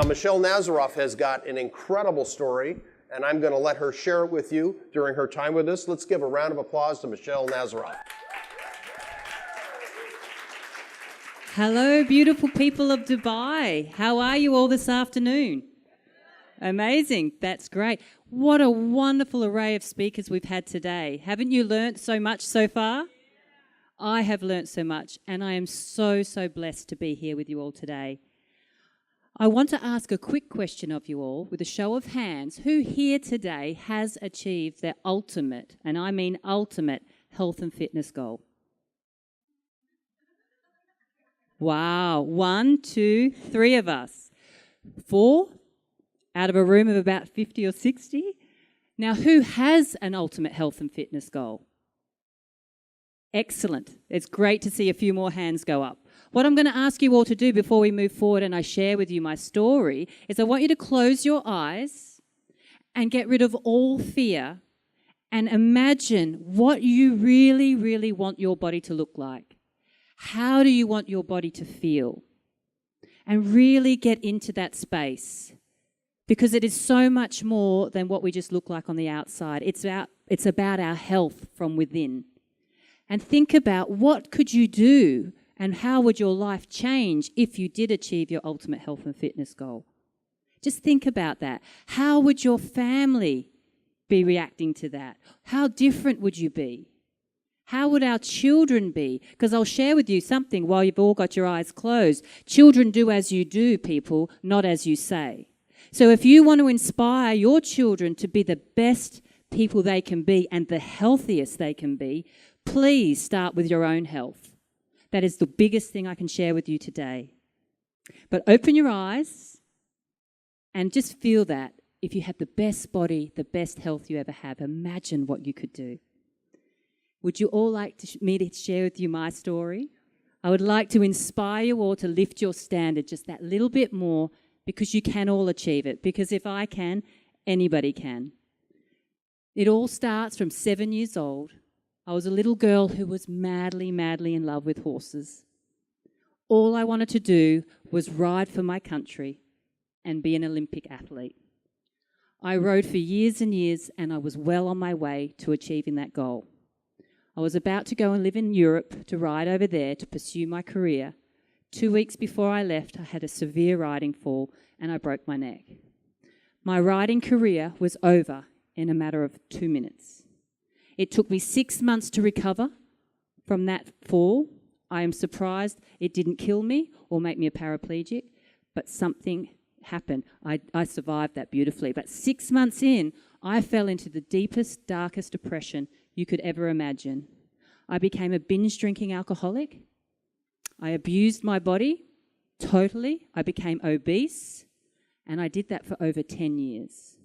Michelle Nazaroff has got an incredible story, and I'm going to let her share it with you during her time with us. Let's give a round of applause to Michelle Nazaroff. Hello, beautiful people of Dubai. How are you all this afternoon? Amazing. That's great. What a wonderful array of speakers we've had today. Haven't you learnt so much so far? I have learnt so much, and I am so blessed to be here with you all today. I want to ask a quick question of you all with a show of hands. Who here today has achieved their ultimate, and I mean ultimate, health and fitness goal? Wow. 1, 2, 3 of us. 4 out of a room of about 50 or 60. Now, who has an ultimate health and fitness goal? Excellent. It's great to see a few more hands go up. What I'm going to ask you all to do before we move forward and I share with you my story is I want you to close your eyes and get rid of all fear and imagine what you really want your body to look like. How do you want your body to feel? And really get into that space, because it is so much more than what we just look like on the outside. It's about our health from within. And think about what could you do and how would your life change if you did achieve your ultimate health and fitness goal? Just think about that. How would your family be reacting to that? How different would you be? How would our children be? Because I'll share with you something while you've all got your eyes closed. Children do as you do, people, not as you say. So if you want to inspire your children to be the best people they can be and the healthiest they can be, please start with your own health. That is the biggest thing I can share with you today. But open your eyes and just feel that. If you had the best body, the best health you ever have, imagine what you could do. Would you all like me to share with you my story? I would like to inspire you all to lift your standard just that little bit more, because you can all achieve it. Because if I can, anybody can. It all starts from 7 years old. I was a little girl who was madly in love with horses. All I wanted to do was ride for my country and be an Olympic athlete. I rode for years and years, and I was well on my way to achieving that goal. I was about to go and live in Europe to ride over there to pursue my career. 2 weeks before I left, I had a severe riding fall and I broke my neck. My riding career was over in a matter of 2 minutes. It took me 6 months to recover from that fall. I am surprised it didn't kill me or make me a paraplegic, but something happened. I survived that beautifully. But 6 months in, I fell into the deepest, darkest depression you could ever imagine. I became a binge drinking alcoholic. I abused my body totally. I became obese, and I did that for over 10 years.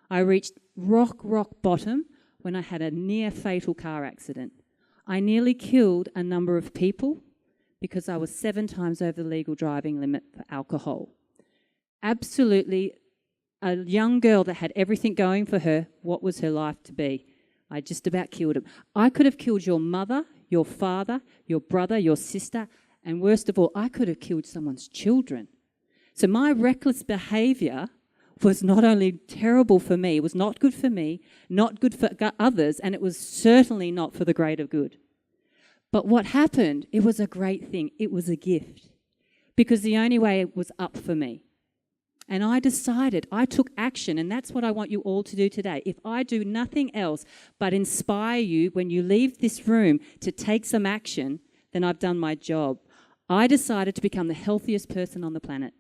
I reached rock bottom when I had a near fatal car accident. I nearly killed a number of people because I was 7 times over the legal driving limit for alcohol. Absolutely a young girl that had everything going for her. What was her life to be? I just about killed him. I could have killed your mother, your father, your brother, your sister, and worst of all, I could have killed someone's children. So my reckless behaviour was not only terrible for me, it was not good for me, not good for others, and it was certainly not for the greater good. But what happened, it was a great thing. It was a gift, because the only way it was up for me. And I decided, I took action, and that's what I want you all to do today. If I do nothing else but inspire you when you leave this room to take some action, then I've done my job. I decided to become the healthiest person on the planet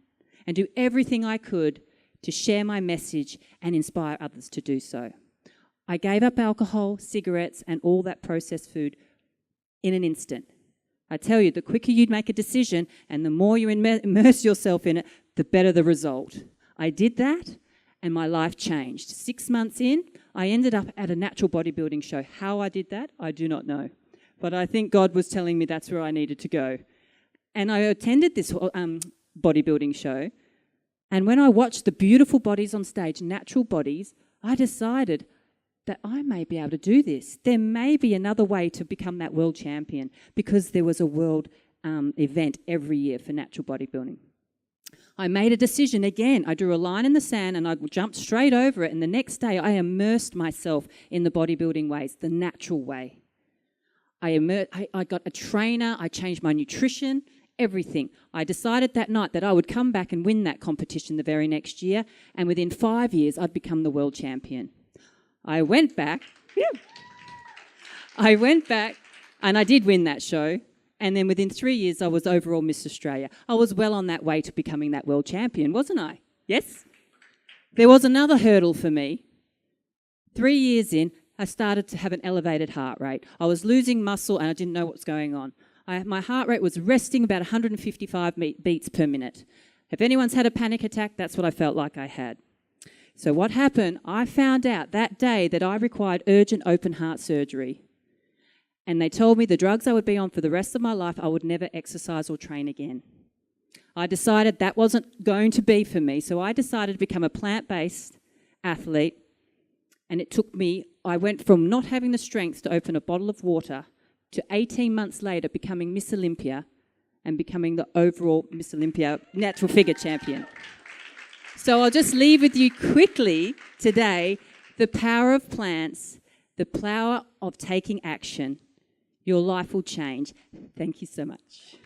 and do everything I could to share my message and inspire others to do so. I gave up alcohol, cigarettes, and all that processed food in an instant. I tell you, the quicker you make a decision and the more you immerse yourself in it, the better the result. I did that and my life changed. 6 months in, I ended up at a natural bodybuilding show. How I did that, I do not know. But I think God was telling me that's where I needed to go. And I attended this bodybuilding show. And when I watched the beautiful bodies on stage, natural bodies, I decided that I may be able to do this. There may be another way to become that world champion, because there was a world event every year for natural bodybuilding. I made a decision again. I drew a line in the sand and I jumped straight over it. And the next day, I immersed myself in the bodybuilding ways, the natural way. I got a trainer. I changed my nutrition, everything. I decided that night that I would come back and win that competition the very next year. And within 5 years, I'd become the world champion. I went back. I went back and I did win that show. And then within 3 years, I was overall Miss Australia. I was well on that way to becoming that world champion, wasn't I? Yes? There was another hurdle for me. 3 years in, I started to have an elevated heart rate. I was losing muscle and I didn't know what was going on. My heart rate was resting about 155 beats per minute. If anyone's had a panic attack, that's what I felt like I had. So what happened, I found out that day that I required urgent open heart surgery. And they told me the drugs I would be on for the rest of my life, I would never exercise or train again. I decided that wasn't going to be for me, so I decided to become a plant-based athlete. And it took me, I went from not having the strength to open a bottle of water to 18 months later becoming Miss Olympia and becoming the overall Miss Olympia natural figure champion. So I'll just leave with you quickly today the power of plants, the power of taking action. Your life will change. Thank you so much.